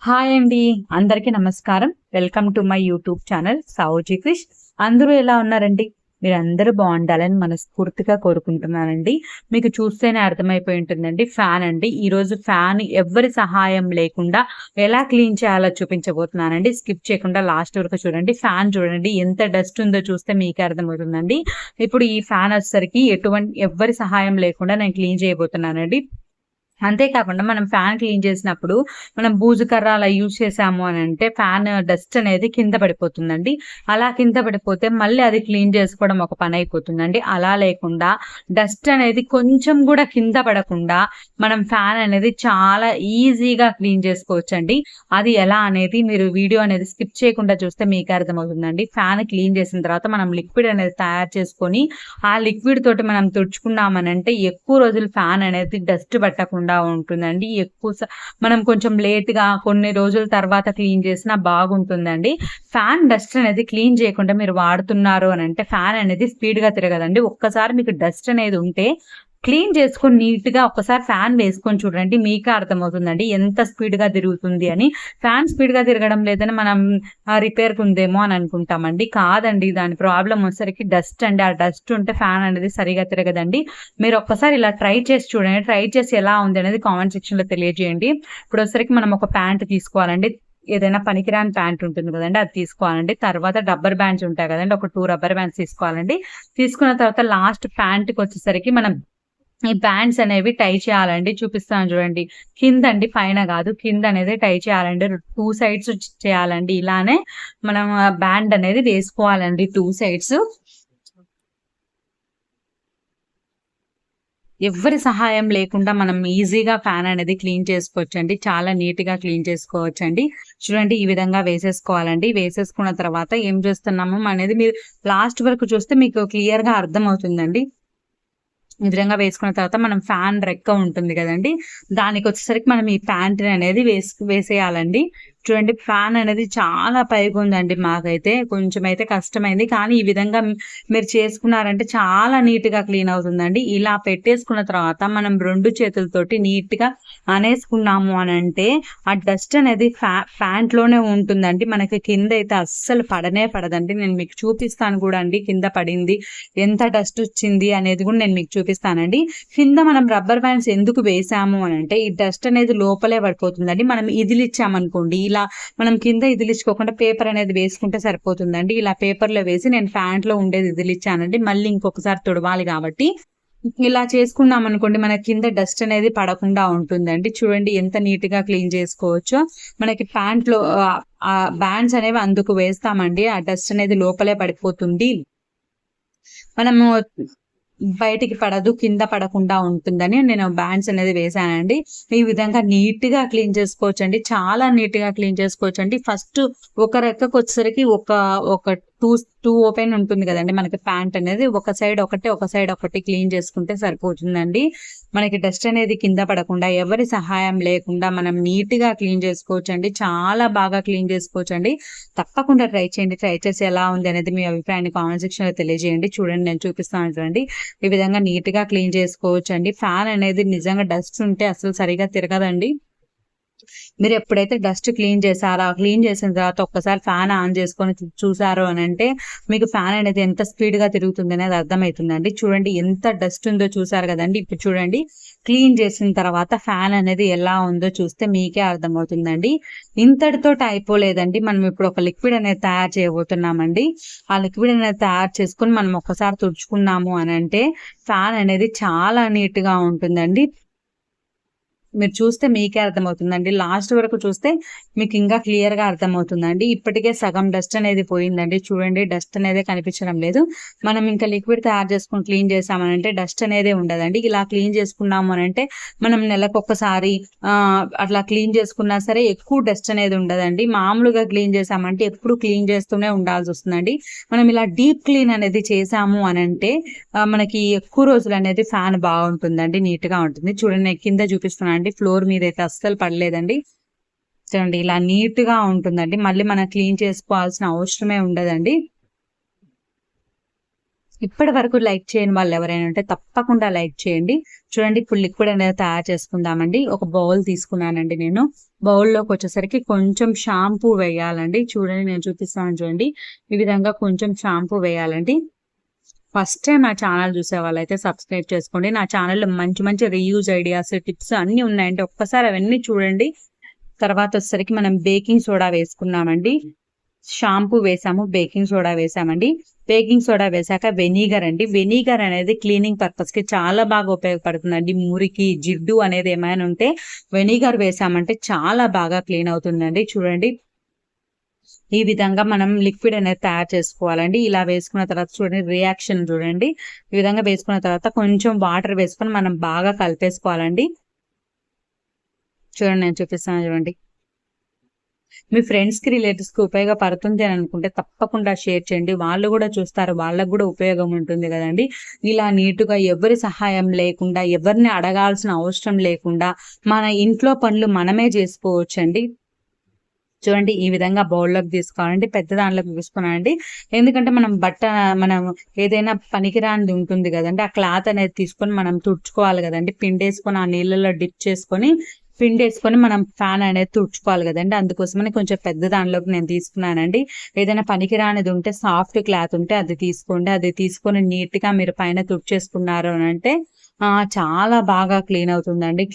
Hi అండి. అందరికీ నమస్కారం. Welcome to my YouTube channel Savuji Krish. అందరూ ఎలా ఉన్నారండి? మీరందరూ బాగుండాలని మనస్ఫూర్తిగా కోరుకుంటున్నానండి. మీకు చూస్తేనే అర్థమైపోయి ఉంటుందండి. ఫ్యాన్ అండి. ఈరోజు ఫ్యాన్ ఎవ్వరి సహాయం లేకుండా ఎలా క్లీన్ చేయాలో చూపించబోతున్నానండి. స్కిప్ చేయకుండా లాస్ట్ వరకు చూడండి. ఫ్యాన్ చూడండి ఎంత డస్ట్ ఉందో చూస్తే మీకే అర్థమవుతుందండి. ఇప్పుడు ఈ ఫ్యాన్ వచ్చేసరికి ఎవ్వరి సహాయం లేకుండా నేను క్లీన్ చేయబోతున్నానండి. అంతేకాకుండా మనం ఫ్యాన్ క్లీన్ చేసినప్పుడు మనం బూజు కర్ర అలా యూజ్ చేసాము అని అంటే ఫ్యాన్ డస్ట్ అనేది కింద పడిపోతుందండి. అలా కింద పడిపోతే మళ్ళీ అది క్లీన్ చేసుకోవడం ఒక పని అయిపోతుందండి. అలా లేకుండా డస్ట్ అనేది కొంచెం కూడా కింద పడకుండా మనం ఫ్యాన్ అనేది చాలా ఈజీగా క్లీన్ చేసుకోవచ్చండి. అది ఎలా అనేది మీరు వీడియో అనేది స్కిప్ చేయకుండా చూస్తే మీకు అర్థమవుతుందండి. ఫ్యాన్ క్లీన్ చేసిన తర్వాత మనం లిక్విడ్ అనేది తయారు చేసుకొని ఆ లిక్విడ్ తోటి మనం తుడుచుకున్నామనంటే ఎక్కువ రోజులు ఫ్యాన్ అనేది డస్ట్ పట్టకుండా ఉంటుందండి. మనం కొంచెం లేట్గా కొన్ని రోజుల తర్వాత క్లీన్ చేసినా బాగుంటుందండి. ఫ్యాన్ డస్ట్ అనేది క్లీన్ చేయకుండా మీరు వాడుతున్నారు అని అంటే ఫ్యాన్ అనేది స్పీడ్గా తిరగదండి. ఒక్కసారి మీకు డస్ట్ అనేది ఉంటే క్లీన్ చేసుకొని నీట్గా ఒక్కసారి ఫ్యాన్ వేసుకొని చూడండి, మీకే అర్థమవుతుందండి ఎంత స్పీడ్గా తిరుగుతుంది అని. ఫ్యాన్ స్పీడ్గా తిరగడం లేదని మనం రిపేర్కి ఉందేమో అని అనుకుంటామండి. కాదండి, దాని ప్రాబ్లం వచ్చేసరికి డస్ట్ అండి. ఆ డస్ట్ ఉంటే ఫ్యాన్ అనేది సరిగా తిరగదండి. మీరు ఒక్కసారి ఇలా ట్రై చేసి చూడండి. ట్రై చేసి ఎలా ఉంది అనేది కామెంట్ సెక్షన్లో తెలియజేయండి. ఇప్పుడు వచ్చేసరికి మనం ఒక ప్యాంట్ తీసుకోవాలండి. ఏదైనా పనికిరాని ప్యాంట్ ఉంటుంది కదండి, అది తీసుకోవాలండి. తర్వాత రబ్బర్ బ్యాండ్స్ ఉంటాయి కదండి, ఒక 2 రబ్బర్ బ్యాండ్స్ తీసుకోవాలండి. తీసుకున్న తర్వాత లాస్ట్ ప్యాంట్కి వచ్చేసరికి మనం ఈ బ్యాండ్స్ అనేవి టై చేయాలండి. చూపిస్తాను చూడండి. కిందండి, పైన కాదు, కింద అనేది టై చేయాలండి. 2 సైడ్స్ చేయాలండి. ఇలానే మనం బ్యాండ్ అనేది వేసుకోవాలండి 2 సైడ్స్. ఎవ్వరి సహాయం లేకుండా మనం ఈజీగా ఫ్యాన్ అనేది క్లీన్ చేసుకోవచ్చండి. చాలా నీట్గా క్లీన్ చేసుకోవచ్చండి. చూడండి, ఈ విధంగా వేసేసుకోవాలండి. వేసేసుకున్న తర్వాత ఏం చేస్తున్నాము అనేది మీరు లాస్ట్ వరకు చూస్తే మీకు క్లియర్గా అర్థమవుతుందండి. ఈ విధంగా వేసుకున్న తర్వాత మనం ఫ్యాన్ రెక్క ఉంటుంది కదండి, దానికి వచ్చేసరికి మనం ఈ ప్యాంట్ అనేది వేసేయాలండి. చూడండి, ఫ్యాన్ అనేది చాలా పైగా ఉందండి. మాకైతే కొంచెం అయితే కష్టమైంది, కానీ ఈ విధంగా మీరు చేసుకున్నారంటే చాలా నీట్గా క్లీన్ అవుతుందండి. ఇలా పెట్టేసుకున్న తర్వాత మనం 2 చేతులతోటి నీట్గా అనేసుకున్నాము అని అంటే ఆ డస్ట్ అనేది ప్యాంట్లోనే ఉంటుందండి. మనకి కింద అయితే అస్సలు పడనే పడదండి. నేను మీకు చూపిస్తాను కూడా అండి, కింద పడింది ఎంత డస్ట్ వచ్చింది అనేది కూడా నేను మీకు చూపిస్తానండి. కింద మనం రబ్బర్ బ్యాండ్స్ ఎందుకు వేసాము అని అంటే ఈ డస్ట్ అనేది లోపలే పడిపోతుందండి. మనం ఇదిలిచ్చామనుకోండి, ఇలా మనం కింద ఇదిలిచ్చుకోకుండా పేపర్ అనేది వేసుకుంటే సరిపోతుందండి. ఇలా పేపర్లో వేసి నేను ప్యాంట్లో ఉండేది ఇదిలిచ్చానండి. మళ్ళీ ఇంకొకసారి తుడవాలి కాబట్టి ఇలా చేసుకున్నాం అనుకోండి, మన కింద డస్ట్ అనేది పడకుండా ఉంటుందండి. చూడండి ఎంత నీట్ గా క్లీన్ చేసుకోవచ్చో. మనకి ప్యాంట్లో ఆ బ్యాండ్స్ అనేవి అందుకు వేస్తామండి. ఆ డస్ట్ అనేది లోపలే పడిపోతుంది. మనము బయటికి పడదు, కింద పడకుండా ఉంటుందని నేను బ్యాండ్స్ అనేది వేసానండి. ఈ విధంగా నీట్ గా క్లీన్ చేసుకోవచ్చండి. చాలా నీట్ గా క్లీన్ చేసుకోవచ్చండి. ఫస్ట్ ఒక రెక్కకు వచ్చేసరికి ఒక టూ ఓపెన్ ఉంటుంది కదండి మనకి ప్యాంట్ అనేది, ఒక సైడ్ ఒకటి క్లీన్ చేసుకుంటే సరిపోతుందండి. మనకి డస్ట్ అనేది కింద పడకుండా ఎవరి సహాయం లేకుండా మనం నీట్ గా క్లీన్ చేసుకోవచ్చండి. చాలా బాగా క్లీన్ చేసుకోవచ్చండి. తప్పకుండా ట్రై చేయండి. ట్రై చేసి ఎలా ఉంది అనేది మీ అభిప్రాయాన్ని కామెంట్ సెక్షన్ లో తెలియజేయండి. చూడండి, నేను చూపిస్తాను చూడండి. ఈ విధంగా నీట్ గా క్లీన్ చేసుకోవచ్చండి. ఫ్యాన్ అనేది నిజంగా డస్ట్ ఉంటే అసలు సరిగా తిరగదండి. మీరు ఎప్పుడైతే డస్ట్ క్లీన్ చేశారో, క్లీన్ చేసిన తర్వాత ఒక్కసారి ఫ్యాన్ ఆన్ చేసుకొని చూసారు అని అంటే మీకు ఫ్యాన్ అనేది ఎంత స్పీడ్ గా తిరుగుతుంది అనేది అర్థమవుతుందండి. చూడండి ఎంత డస్ట్ ఉందో చూసారు కదండి. ఇప్పుడు చూడండి, క్లీన్ చేసిన తర్వాత ఫ్యాన్ అనేది ఎలా ఉందో చూస్తే మీకే అర్థమవుతుందండి. ఇంతటితో అయిపోలేదండి. మనం ఇప్పుడు ఒక లిక్విడ్ అనేది తయారు చేయబోతున్నామండి. ఆ లిక్విడ్ అనేది తయారు చేసుకొని మనం ఒక్కసారి తుడుచుకున్నాము అని అంటే ఫ్యాన్ అనేది చాలా నీట్ గా ఉంటుందండి. మీరు చూస్తే మీకే అర్థమవుతుందండి. లాస్ట్ వరకు చూస్తే మీకు ఇంకా క్లియర్ గా అర్థమవుతుందండి. ఇప్పటికే సగం డస్ట్ అనేది పోయిందండి. చూడండి, డస్ట్ అనేది కనిపించడం లేదు. మనం ఇంకా లిక్విడ్ తయారు చేసుకుని క్లీన్ చేసామనంటే డస్ట్ అనేది ఉండదండి. ఇలా క్లీన్ చేసుకున్నాము అని అంటే మనం నెలకొకసారి అట్లా క్లీన్ చేసుకున్నా సరే ఎక్కువ డస్ట్ అనేది ఉండదండి. మామూలుగా క్లీన్ చేసామంటే ఎప్పుడు క్లీన్ చేస్తూనే ఉండాల్సి వస్తుందండి. మనం ఇలా డీప్ క్లీన్ అనేది చేసాము అని అంటే మనకి ఎక్కువ రోజులు అనేది ఫ్యాన్ బాగుంటుందండి, నీట్ గా ఉంటుంది. చూడండి, నేను కింద చూపిస్తున్నాను. ఫ్లోర్ మీద అయితే అస్సలు పడలేదండి. చూడండి, ఇలా నీట్ గా ఉంటుందండి. మళ్ళీ మనం క్లీన్ చేసుకోవాల్సిన అవసరమే ఉండదండి. ఇప్పటి వరకు లైక్ చేయని వాళ్ళు ఎవరైనా ఉంటే తప్పకుండా లైక్ చేయండి. చూడండి ఇప్పుడు లిక్విడ్ అనేది తయారు చేసుకుందామండి. ఒక బౌల్ తీసుకున్నానండి నేను. బౌల్లోకి వచ్చేసరికి కొంచెం షాంపూ వేయాలండి. చూడండి నేను చూపిస్తాను చూడండి. ఈ విధంగా కొంచెం షాంపూ వేయాలండి. ఫస్ట్ టైం నా ఛానల్ చూసే వాళ్ళైతే సబ్స్క్రైబ్ చేసుకోండి. నా ఛానల్లో మంచి మంచి రీయూజ్ ఐడియాస్, టిప్స్ అన్నీ ఉన్నాయండి. ఒక్కసారి అవన్నీ చూడండి. తర్వాత వచ్చేసరికి మనం బేకింగ్ సోడా వేసుకున్నామండి. షాంపూ వేసాము, బేకింగ్ సోడా వేసామండి. బేకింగ్ సోడా వేసాక వెనిగర్ అండి. వెనిగర్ అనేది క్లీనింగ్ పర్పస్ కి చాలా బాగా ఉపయోగపడుతుందండి. మురికి, జిడ్డు అనేది ఏమైనా ఉంటే వెనిగర్ వేసామంటే చాలా బాగా క్లీన్ అవుతుందండి. చూడండి ఈ విధంగా మనం లిక్విడ్ అనేది తయారు చేసుకోవాలండి. ఇలా వేసుకున్న తర్వాత చూడండి రియాక్షన్ చూడండి. ఈ విధంగా వేసుకున్న తర్వాత కొంచెం వాటర్ వేసుకొని మనం బాగా కలిపేసుకోవాలండి. చూడండి నేను చూపిస్తాను చూడండి. మీ ఫ్రెండ్స్ కి రిలేటివ్స్ కి ఉపయోగపడుతుంది అని అనుకుంటే తప్పకుండా షేర్ చేయండి. వాళ్ళు కూడా చూస్తారు, వాళ్ళకు కూడా ఉపయోగం ఉంటుంది కదండి. ఇలా నీటుగా ఎవరి సహాయం లేకుండా, ఎవరిని అడగాల్సిన అవసరం లేకుండా మన ఇంట్లో పనులు మనమే చేసుకోవచ్చండి. చూడండి ఈ విధంగా బౌల్లోకి తీసుకోవాలండి. పెద్ద దాంట్లోకి తీసుకున్నానండి. ఎందుకంటే మనం ఏదైనా పనికిరానిది ఉంటుంది కదండి, ఆ క్లాత్ అనేది తీసుకొని మనం తుడుచుకోవాలి కదండి. పిండేసుకొని ఆ నీళ్ళలో డిప్ చేసుకొని పిండేసుకొని మనం ఫ్యాన్ అనేది తుడుచుకోవాలి కదండి. అందుకోసమని కొంచెం పెద్ద దానిలోకి నేను తీసుకున్నానండి. ఏదైనా పనికిరానిది ఉంటే సాఫ్ట్ క్లాత్ ఉంటే అది తీసుకోండి. అది తీసుకొని నీట్ గా మీరు పైన తుడిచేసుకున్నారు అని అంటే చాలా బాగా క్లీన్ అవుతుందండి.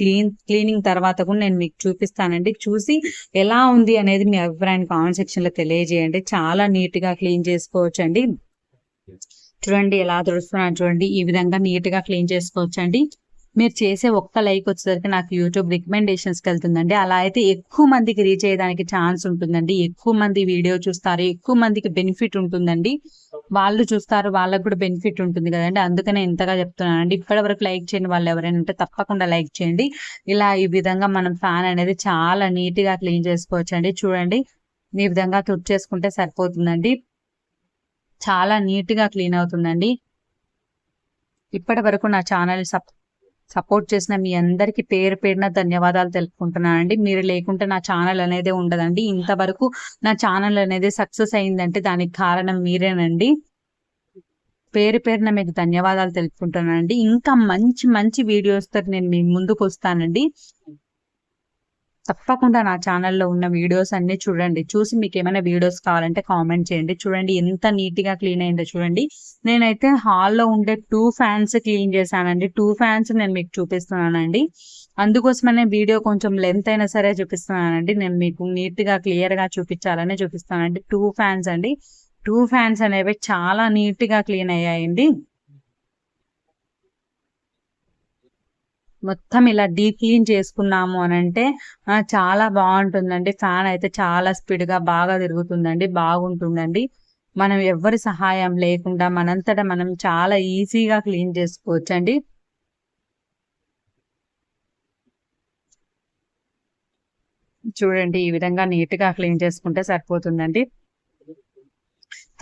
క్లీనింగ్ తర్వాత కూడా నేను మీకు చూపిస్తానండి. చూసి ఎలా ఉంది అనేది మీ అభిప్రాయాన్ని కామెంట్ సెక్షన్ లో తెలియజేయండి. చాలా నీట్ గా క్లీన్ చేసుకోవచ్చండి. చూడండి ఎలా తుడుస్తున్నాను చూడండి. ఈ విధంగా నీట్ గా క్లీన్ చేసుకోవచ్చండి. మీరు చేసే ఒక్క లైక్ వచ్చేసరికి నాకు యూట్యూబ్ రికమెండేషన్స్కి వెళ్తుందండి. అలా అయితే ఎక్కువ మందికి రీచ్ అయ్యడానికి ఛాన్స్ ఉంటుందండి. ఎక్కువ మంది వీడియో చూస్తారు, ఎక్కువ మందికి బెనిఫిట్ ఉంటుందండి. వాళ్ళు చూస్తారు, వాళ్ళకు కూడా బెనిఫిట్ ఉంటుంది కదండి. అందుకనే ఇంతగా చెప్తున్నానండి. ఇప్పటి వరకు లైక్ చేయని వాళ్ళు ఎవరైనా ఉంటే తప్పకుండా లైక్ చేయండి. ఇలా ఈ విధంగా మనం ఫ్యాన్ అనేది చాలా నీట్ గా క్లీన్ చేసుకోవచ్చు అండి. చూడండి ఈ విధంగా తుడిచేసుకుంటే సరిపోతుందండి. చాలా నీట్ గా క్లీన్ అవుతుందండి. ఇప్పటి వరకు నా ఛానల్ సపోర్ట్ చేసిన మీ అందరికి పేరు పేరున ధన్యవాదాలు తెలుపుకుంటున్నానండి. మీరు లేకుంటే నా ఛానల్ అనేది ఉండదండి. ఇంతవరకు నా ఛానల్ అనేది సక్సెస్ అయిందంటే దానికి కారణం మీరేనండి. పేరు పేరున మీకు ధన్యవాదాలు తెలుపుకుంటున్నానండి. ఇంకా మంచి మంచి వీడియోస్తో నేను మీ ముందుకు వస్తానండి. తప్పకుండా నా ఛానల్లో ఉన్న వీడియోస్ అన్ని చూడండి. చూసి మీకు ఏమైనా వీడియోస్ కావాలంటే కామెంట్ చేయండి. చూడండి ఎంత నీట్ గా క్లీన్ అయిందో చూడండి. నేనైతే హాల్లో ఉండే 2 ఫ్యాన్స్ క్లీన్ చేశానండి. 2 ఫ్యాన్స్ నేను మీకు చూపిస్తున్నానండి. అందుకోసమనే వీడియో కొంచెం లెంత్ అయినా సరే చూపిస్తున్నానండి. నేను మీకు నీట్ గా క్లియర్ గా చూపించాలని చూపిస్తానండి. 2 ఫ్యాన్స్ అండి. 2 ఫ్యాన్స్ అనేవి చాలా నీట్ గా క్లీన్ అయ్యాయండి. మొత్తం ఇలా డీప్ క్లీన్ చేసుకున్నాము అని అంటే చాలా బాగుంటుందండి. ఫ్యాన్ అయితే చాలా స్పీడ్ గా బాగా తిరుగుతుందండి, బాగుంటుందండి. మనం ఎవరి సహాయం లేకుండా మనంతటా మనం చాలా ఈజీగా క్లీన్ చేసుకోవచ్చండి. చూడండి ఈ విధంగా నీట్ గా క్లీన్ చేసుకుంటే సరిపోతుందండి.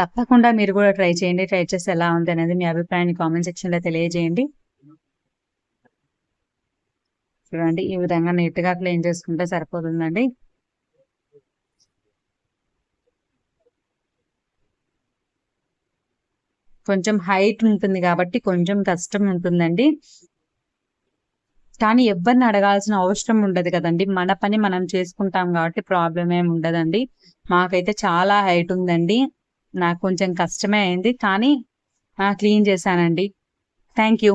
తప్పకుండా మీరు కూడా ట్రై చేయండి. ట్రై చేసి ఎలా ఉంది అనేది మీ అభిప్రాయాన్ని కామెంట్ సెక్షన్ లో తెలియజేయండి. చూడండి ఈ విధంగా నీట్ గా క్లీన్ చేసుకుంటే సరిపోతుందండి. కొంచెం హైట్ ఉంటుంది కాబట్టి కొంచెం కష్టం ఉంటుందండి. కానీ ఎవరిని అడగాల్సిన అవసరం ఉండదు కదండి. మన పని మనం చేసుకుంటాం కాబట్టి ప్రాబ్లం ఏమి ఉండదండి. మాకైతే చాలా హైట్ ఉందండి. నాకు కొంచెం కష్టమే అయింది కానీ క్లీన్ చేశానండి. Thank you.